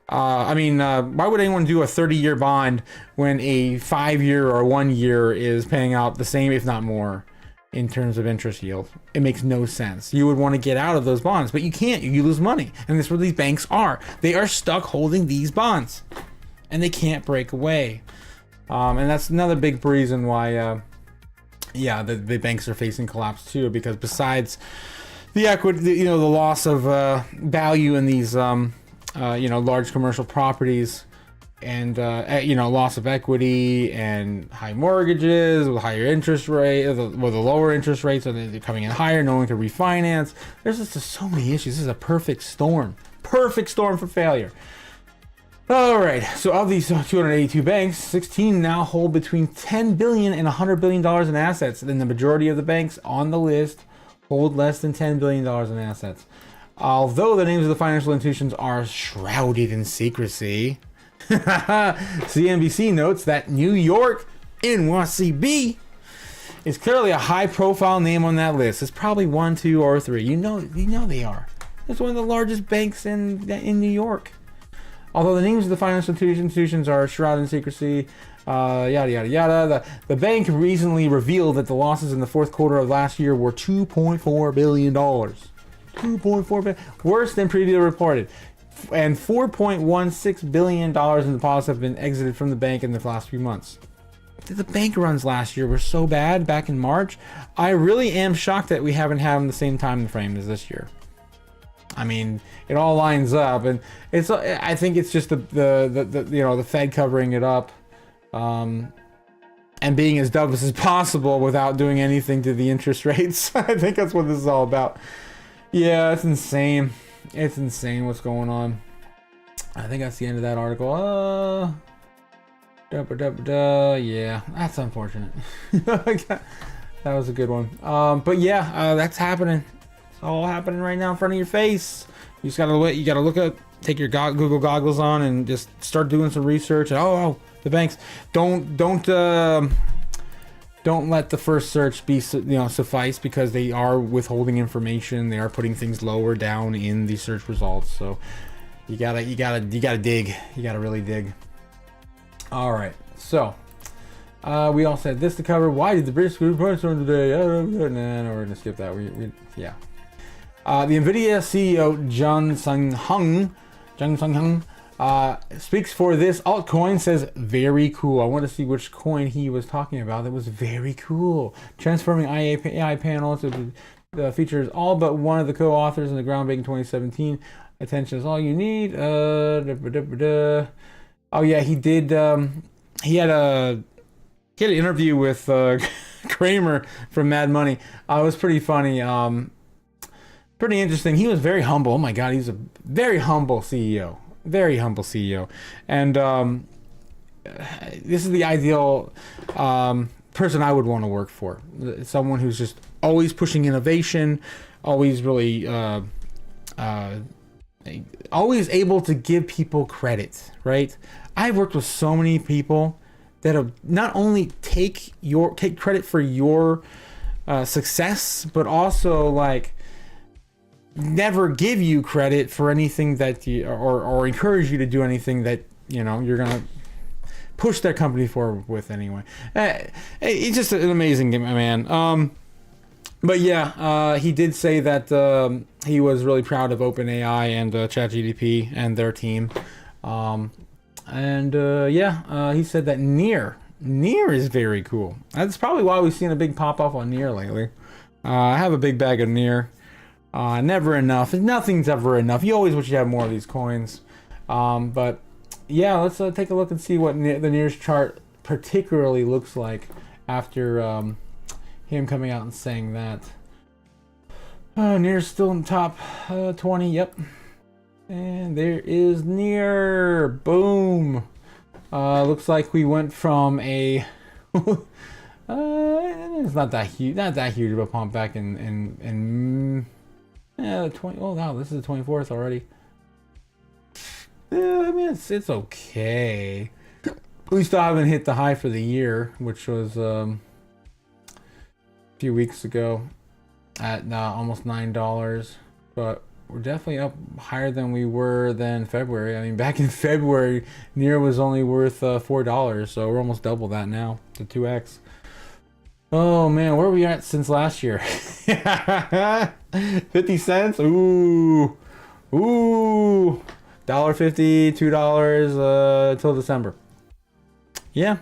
Why would anyone do a 30-year bond when a 5-year or 1 year is paying out the same, if not more, in terms of interest yield? It makes no sense. You would want to get out of those bonds, but you can't. You lose money. And that's what these banks are. They are stuck holding these bonds, and they can't break away. And that's another big reason why, the banks are facing collapse too, because besides the equity, the loss of value in these large commercial properties, and loss of equity and high mortgages with higher interest rate, with the lower interest rates, so they're coming in higher. No one can refinance. There's just so many issues. This is a perfect storm for failure. All right. So of these 282 banks, 16 now hold between $10 billion and $100 billion in assets. Then the majority of the banks on the list hold less than $10 billion in assets. Although the names of the financial institutions are shrouded in secrecy, CNBC notes that New York NYCB is clearly a high-profile name on that list. It's probably 1, 2, or 3. You know they are. It's one of the largest banks in New York. Although the names of the financial institutions are shrouded in secrecy, yada yada yada. The bank recently revealed that the losses in the fourth quarter of last year were $2.4 billion. $2.4 billion, worse than previously reported, and $4.16 billion in deposits have been exited from the bank in the last few months. The bank runs last year were so bad back in March. I really am shocked that we haven't had them the same time frame as this year. I mean, it all lines up, and I think it's just the Fed covering it up, and being as dovish as possible without doing anything to the interest rates. I think that's what this is all about. Yeah, it's insane. It's insane what's going on. I think that's the end of that article. Yeah, that's unfortunate. That was a good one. But yeah, that's happening. It's all happening right now in front of your face. You just gotta take your Google goggles on and just start doing some research. And the banks don't let the first search be suffice, because they are withholding information. They are putting things lower down in the search results. So you gotta dig. You gotta really dig. All right. So we also had this to cover. Why did the British group storm today? No, we're gonna skip that. The Nvidia CEO Jung Sung Hung speaks for this altcoin, says very cool. I want to see which coin he was talking about. That was very cool. Transforming AI panels to features all but one of the co-authors in the groundbreaking 2017. Attention is all you need. Oh yeah, he did. He had an interview with Kramer from Mad Money. It was pretty funny. Pretty interesting. He was very humble. Oh my God, he's a very humble CEO. Very humble CEO. And this is the ideal person I would want to work for. Someone who's just always pushing innovation, always really always able to give people credit, right? I've worked with so many people that have not only take credit for your success, but also never give you credit for anything that you or encourage you to do anything that you're gonna push their company forward with anyway. It's just an amazing man. But yeah, he did say that he was really proud of OpenAI and ChatGPT and their team. He said that Near is very cool. That's probably why we've seen a big pop off on Near lately. I have a big bag of Near. Never enough. Nothing's ever enough. You always wish you had more of these coins. But yeah, let's take a look and see what the Near's chart particularly looks like after him coming out and saying that. Near's still in the top 20. Yep. And there is Near. Boom. Looks like we went from a it's not that huge of a pump back in the 20. Oh wow, this is the 24th already. Yeah, I mean it's okay. We still haven't hit the high for the year, which was a few weeks ago. at almost $9, but we're definitely up higher than we were than February. I mean, back in February, Near was only worth $4, so we're almost double that now to 2x. Oh man, where are we at since last year? 50 cents? Ooh. Ooh. $1.50, $2 till December. Yeah.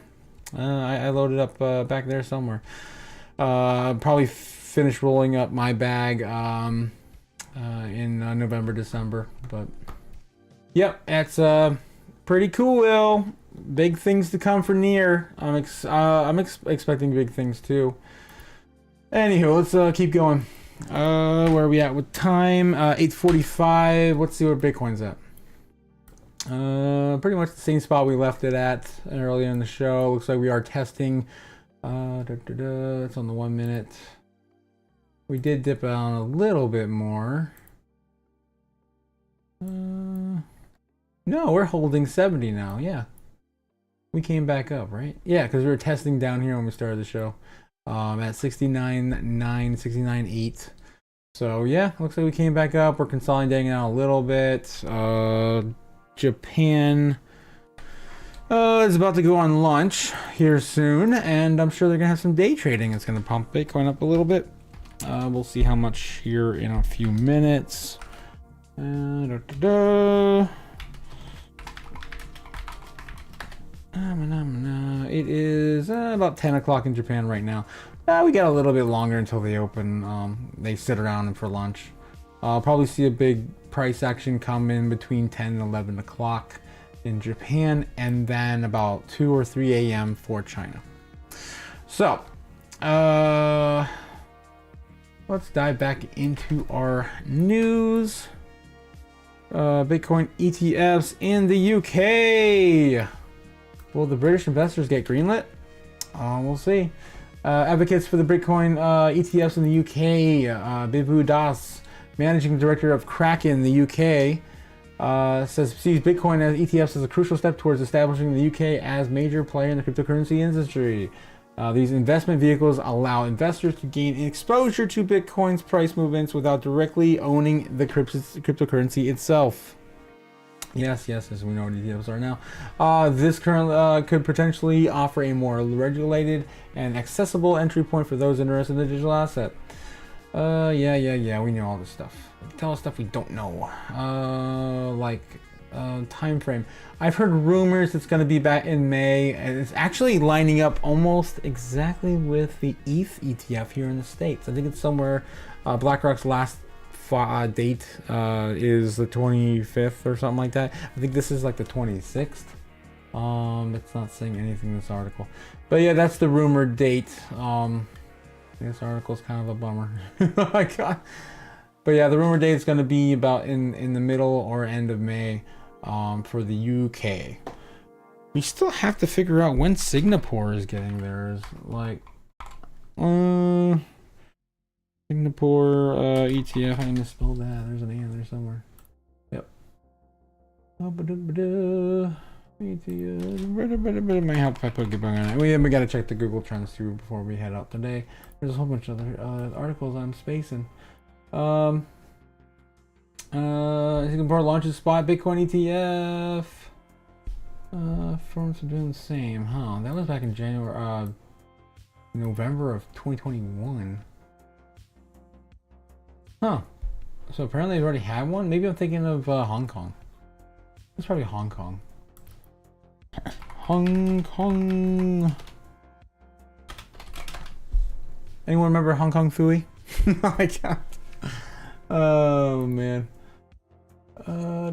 I loaded up back there somewhere. Probably finished rolling up my bag in November, December, but yep, it's pretty cool. Big things to come for Near. I'm expecting big things too. Anywho, let's keep going. Where are we at with time? 8:45. Let's see where Bitcoin's at. Pretty much the same spot we left it at earlier in the show. Looks like we are testing. It's on the 1 minute. We did dip down a little bit more. No, we're holding 70 now. Yeah, we came back up, right? Yeah, because we were testing down here when we started the show at 69.9, 69.8. So yeah, looks like we came back up. We're consolidating out a little bit. Japan is about to go on lunch here soon, and I'm sure they're gonna have some day trading. It's gonna pump Bitcoin up a little bit. We'll see how much here in a few minutes. It is about 10 o'clock in Japan right now. We got a little bit longer until they open. They sit around for lunch. I'll probably see a big price action come in between 10 and 11 o'clock in Japan, and then about 2 or 3 a.m. for China. So, let's dive back into our news. Bitcoin ETFs in the UK. Will the British investors get greenlit? We'll see. Advocates for the Bitcoin ETFs in the UK, Bibu Das, managing director of Kraken, the UK, sees Bitcoin as ETFs as a crucial step towards establishing the UK as major player in the cryptocurrency industry. These investment vehicles allow investors to gain exposure to Bitcoin's price movements without directly owning the cryptocurrency itself. Yes, as we know what ETFs are now. This currently could potentially offer a more regulated and accessible entry point for those interested in the digital asset. Yeah, we know all this stuff. Tell us stuff we don't know. Time frame. I've heard rumors it's going to be back in May, and it's actually lining up almost exactly with the ETH ETF here in the States. I think it's somewhere, BlackRock's last date is the 25th or something like that. I think this is like the 26th. It's not saying anything in this article, but yeah, that's the rumored date. This article is kind of a bummer. Oh my god. But yeah, the rumored date is going to be about in the middle or end of May for the UK. We still have to figure out when Singapore is getting theirs. Like, Singapore ETF. I misspelled that. There's an A in there somewhere. Yep. It might help if I put Goodbye on it. We got to check the Google Trends too before we head out today. There's a whole bunch of other articles I'm spacing. Singapore launches spot Bitcoin ETF. Firms are doing the same, huh? That was back in November of 2021. Huh. So apparently they've already had one. Maybe I'm thinking of Hong Kong. It's probably Hong Kong. Hong Kong. Anyone remember Hong Kong Fooey? Oh my god. Oh man. I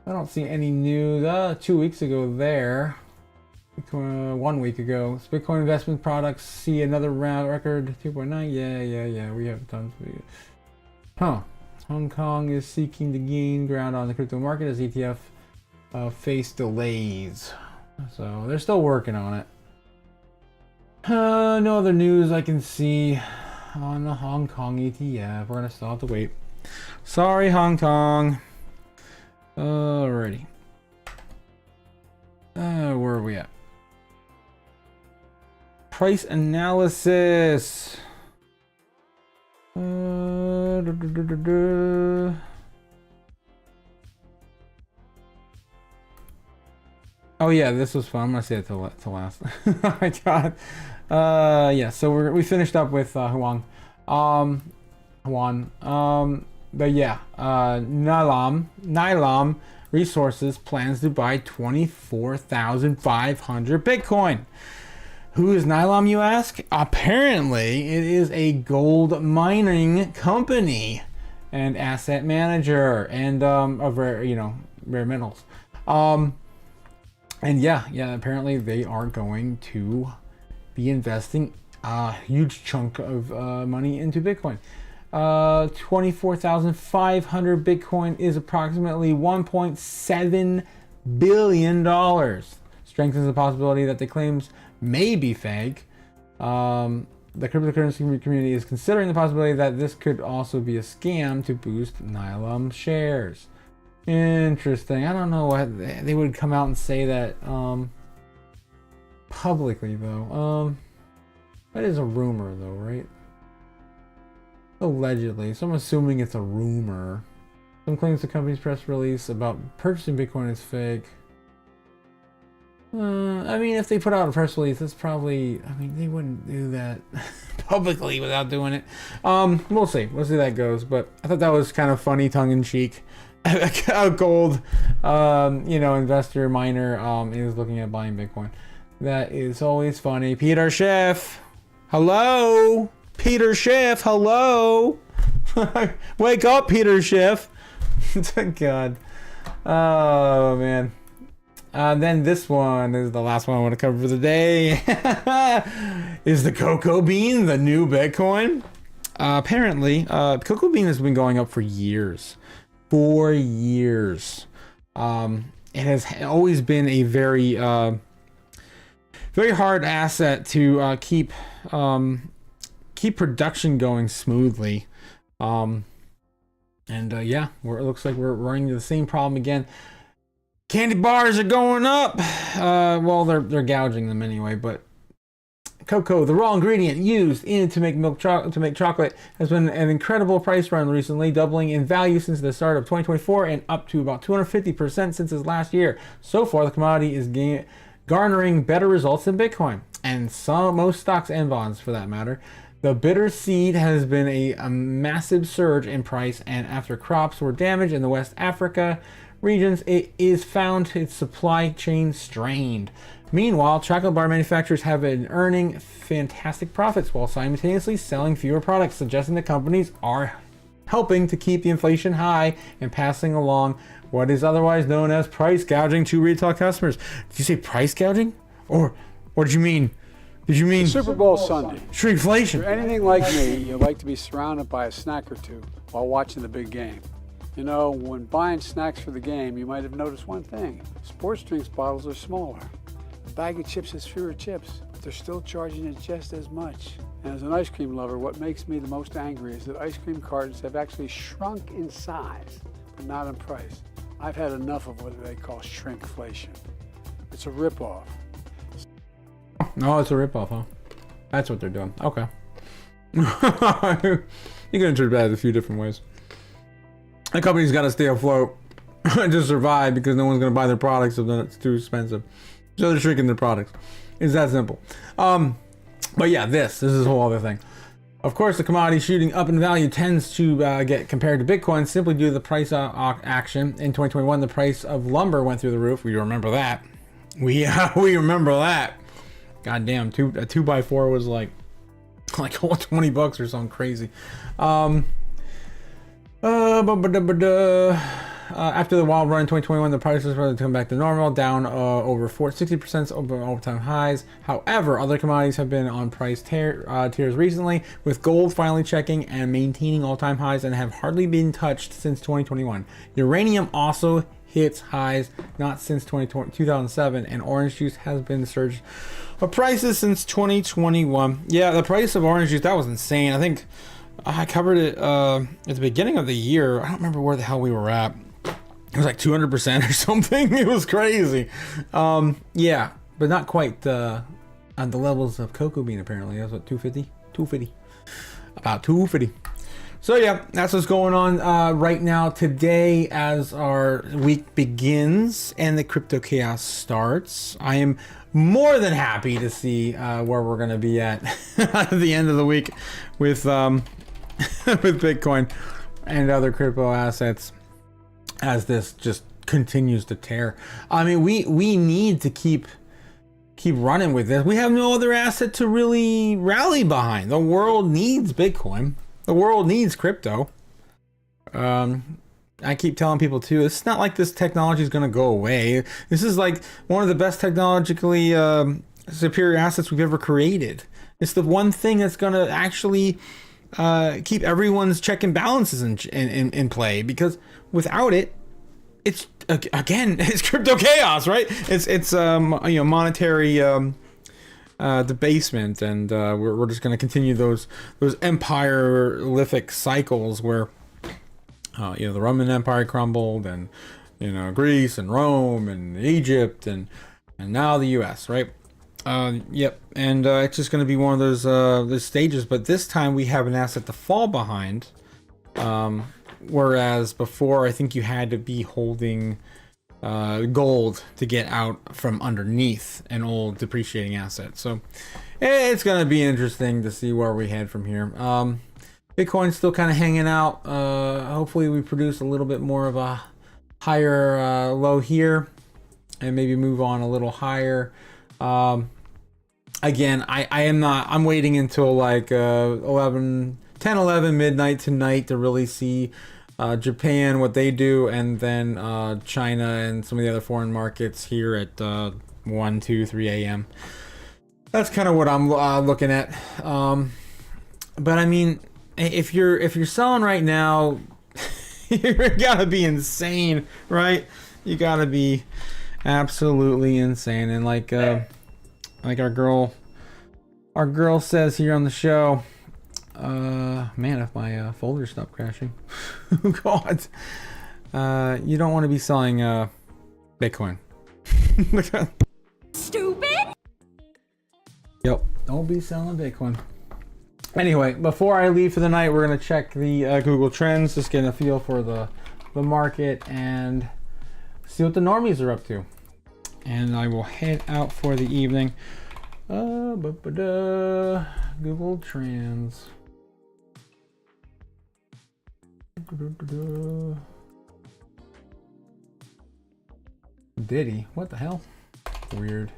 don't see any news. 2 weeks ago there. 1 week ago. Bitcoin investment products see another round record 2.9. Yeah. We have tons of it. Huh. Hong Kong is seeking to gain ground on the crypto market as ETF face delays. So they're still working on it. No other news I can see on the Hong Kong ETF. We're gonna still have to wait. Sorry, Hong Kong. Alrighty. Where are we at? price analysis. Oh yeah, this was fun. I'm gonna say it to last. Oh my god. Yeah. So we finished up with Huang. But yeah, Nylam Resources plans to buy 24,500 Bitcoin. Who is Nylam, you ask? Apparently, it is a gold mining company and asset manager and of rare metals. And yeah, apparently they are going to be investing a huge chunk of money into Bitcoin. 24,500 Bitcoin is approximately $1.7 billion. Strengthens the possibility that the claims may be fake. The cryptocurrency community is considering the possibility that this could also be a scam to boost Nylam shares. Interesting. I don't know what they would come out and say that publicly though. That is a rumor though, right? Allegedly. So I'm assuming it's a rumor. Some claims the company's press release about purchasing Bitcoin is fake. I mean, if they put out a press release, that's probably, I mean, they wouldn't do that publicly without doing it. We'll see. We'll see how that goes. But I thought that was kind of funny, tongue-in-cheek. A gold, investor miner is looking at buying Bitcoin. That is always funny. Peter Schiff, hello. Peter Schiff, hello. Wake up, Peter Schiff. God. Oh man. Then this one is the last one I want to cover for the day. Is the cocoa bean the new Bitcoin? Apparently, cocoa bean has been going up for years. 4 years. It has always been a very hard asset to keep production going smoothly. Yeah, it looks like we're running into the same problem again. Candy bars are going up. Well, they're gouging them anyway, but cocoa, the raw ingredient used to make chocolate, has been an incredible price run recently, doubling in value since the start of 2024 and up to about 250% since its last year. So far, the commodity is garnering better results than Bitcoin and most stocks and bonds for that matter. The bitter seed has been a massive surge in price, and after crops were damaged in the West Africa regions, it is found its supply chain strained. Meanwhile, chocolate bar manufacturers have been earning fantastic profits while simultaneously selling fewer products, suggesting that companies are helping to keep the inflation high and passing along what is otherwise known as price gouging to retail customers. Did you say price gouging? Or did you mean Super Bowl Sunday. Shrinkflation? If you're anything like me, you like to be surrounded by a snack or two while watching the big game. You know, when buying snacks for the game, you might have noticed one thing. Sports drinks bottles are smaller. A bag of chips has fewer chips, but they're still charging it just as much. And as an ice cream lover, what makes me the most angry is that ice cream cartons have actually shrunk in size, but not in price. I've had enough of what they call shrinkflation. It's a ripoff. No, it's a ripoff, huh? That's what they're doing. Okay. You can interpret that a few different ways. The company's got to stay afloat to survive because no one's going to buy their products if it's too expensive. So they're shrinking their products. It's that simple. But yeah, this is a whole other thing. Of course, the commodity shooting up in value tends to get compared to Bitcoin simply due to the price action. In 2021, the price of lumber went through the roof. We remember that. We remember that. God damn, a 2x4 was like $20 or something crazy. After the wild run in 2021, the prices started to come back to normal, down over 60% over all-time highs. However, other commodities have been on price tears recently, with gold finally checking and maintaining all-time highs and have hardly been touched since 2021. Uranium also hits highs not since 2007, and orange juice has been surged of prices since 2021. Yeah, the price of orange juice, that was insane. I think I covered it at the beginning of the year. I don't remember where the hell we were at. It was like 200% or something. It was crazy. Yeah, but not quite on the levels of cocoa bean. Apparently, that's what 250, 250, about 250. So yeah, that's what's going on right now today as our week begins and the crypto chaos starts. I am more than happy to see where we're going to be at the end of the week with with Bitcoin and other crypto assets as this just continues to tear. I mean, we need to keep running with this. We have no other asset to really rally behind. The world needs Bitcoin. The world needs crypto. I keep telling people too, it's not like this technology is going to go away. This is like one of the best technologically superior assets we've ever created. It's the one thing that's going to actually keep everyone's check and balances in play, because without it, it's again, it's crypto chaos, right? It's monetary debasement, and we're just going to continue those empire-lific cycles where the Roman Empire crumbled, and Greece and Rome and Egypt and now the U.S., right? Yep, and it's just going to be one of those stages, but this time we have an asset to fall behind, whereas before I think you had to be holding gold to get out from underneath an old depreciating asset. So it's going to be interesting to see where we head from here. Bitcoin's still kind of hanging out. Hopefully we produce a little bit more of a higher low here and maybe move on a little higher. Again, I'm waiting until like 10, 11 midnight tonight to really see Japan, what they do, and then China and some of the other foreign markets here at 1, 2, 3 a.m. That's kind of what I'm looking at. But I mean, if you're selling right now, you gotta be insane, right? You gotta be absolutely insane. And like our girl says here on the show, man, if my folder stopped crashing. Oh God. You don't want to be selling Bitcoin. Stupid. Yep, don't be selling Bitcoin. Anyway, before I leave for the night, we're gonna check the Google Trends, just getting a feel for the market and see what the normies are up to. And I will head out for the evening. Google Trends. Diddy, what the hell? Weird.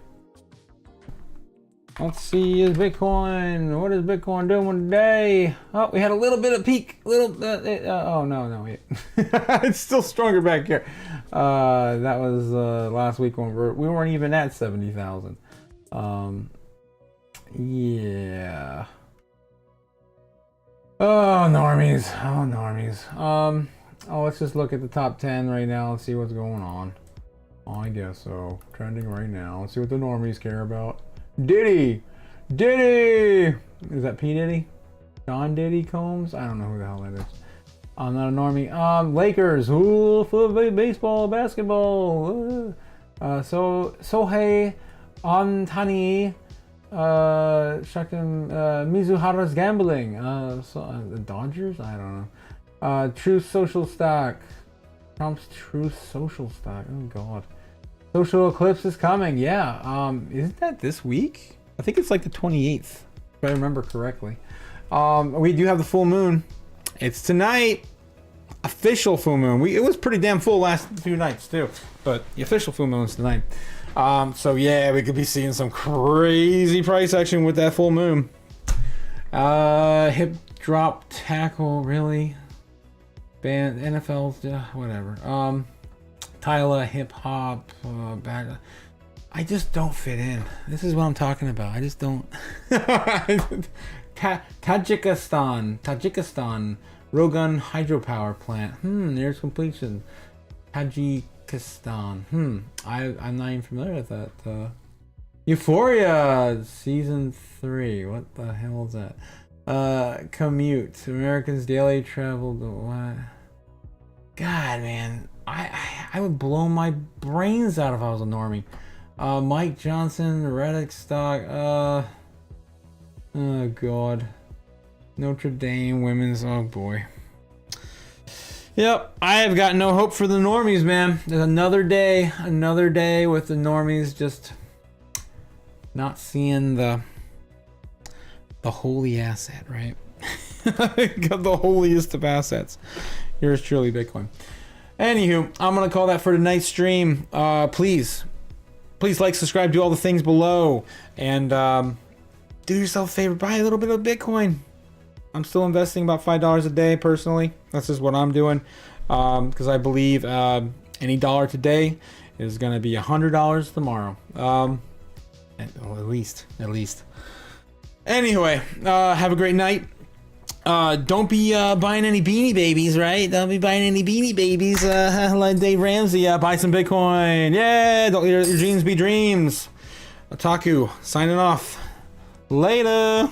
Let's see, what is Bitcoin doing today? Oh, we had a little bit of peak, oh no, wait. It's still stronger back here. That was last week when we weren't even at 70,000. Yeah. Oh, normies. Let's just look at the top 10 right now and see what's going on. I guess so. Trending right now. Let's see what the normies care about. Diddy! Is that P. Diddy? John Diddy Combs? I don't know who the hell that is. I'm not a normie. Lakers. Ooh, football, baseball, basketball. Sohei Ohtani. Mizuhara's gambling. The Dodgers? I don't know. Truth Social Stock. Trump's Truth Social Stock. Oh God. Social Eclipse is coming. Yeah. Isn't that this week? I think it's like the 28th, if I remember correctly. We do have the full moon. It's tonight. Official full moon. It was pretty damn full last few nights too, but the official full moon is tonight. So yeah, we could be seeing some crazy price action with that full moon. Hip drop tackle, really? Band NFL's whatever. Tyla hip hop back. I just don't fit in. This is what I'm talking about. I just don't. Tajikistan Rogun hydropower plant. There's completion. Tajikistan. I'm not even familiar with that. Euphoria season 3. What the hell is that? Commute. Americans daily travel. What? God, man. I would blow my brains out if I was a normie. Mike Johnson, Reddit stock. Oh god. Notre Dame women's. Oh boy. Yep, I have got no hope for the normies, man. There's another day with the normies just not seeing the holy asset, right? Got the holiest of assets. Yours truly, Bitcoin. Anywho, I'm gonna call that for tonight's stream. Please like, subscribe, do all the things below, and do yourself a favor, buy a little bit of Bitcoin. I'm still investing about $5 a day personally. That's just what I'm doing, because I believe any dollar today is gonna be $100 tomorrow. At least. Anyway, have a great night. Don't be buying any Beanie Babies, right? Don't be buying any Beanie Babies. Like Dave Ramsey, buy some Bitcoin. Yeah, don't let your dreams be dreams. Otaku, signing off. Later.